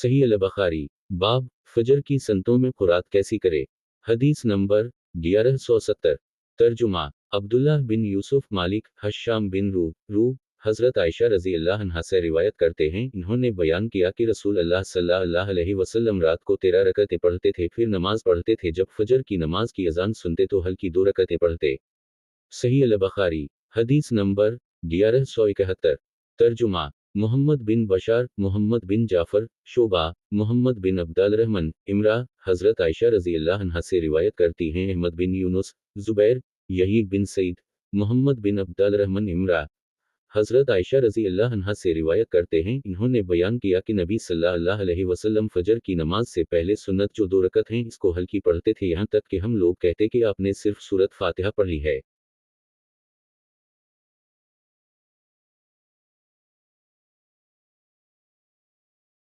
सही अल बखारी। बाब फजर की संतों में खुरात कैसी करे। हदीस नंबर 1170। तर्जुमा अब्दुल्लाह बिन यूसुफ मालिक हशाम बिन रू हजरत आयशा रजी अल्लाह अन्हा से रिवायत करते हैं, इन्होंने बयान किया कि रसूल अल्लाह सल्लल्लाहु अलैहि वसल्लम रात को 13 रकअतें पढ़ते थे, फिर नमाज पढ़ते थे, जब फजर की नमाज की अजान सुनते तो हल्की 2 रकअतें पढ़ते। सही अल बखारी। हदीस नंबर 1171। तर्जुमा मोहम्मद बिन बशार, मोहम्मद बिन जाफर, शोबा, मोहम्मद बिन अब्दुल रहमान, इमरा, हजरत आयशा रजी अल्लाह अन्हा से रिवायत करती हैं, अहमद बिन यूनुस, जुबैर, यही बिन सईद, मोहम्मद बिन अब्दुल रहमान, इमरा, हजरत आयशा रजी अल्लाह अन्हा से रिवायत करते हैं, इन्होंने बयान किया कि नबी सल्लल्लाहु अलैहि वसल्लम फजर की नमाज से पहले सुन्नत जो 2 रकअत हैं इसको हल्की पढ़ते थे, यहाँ तक कि हम लोग कहते कि आपने सिर्फ सूरत फातिहा पढ़ी है।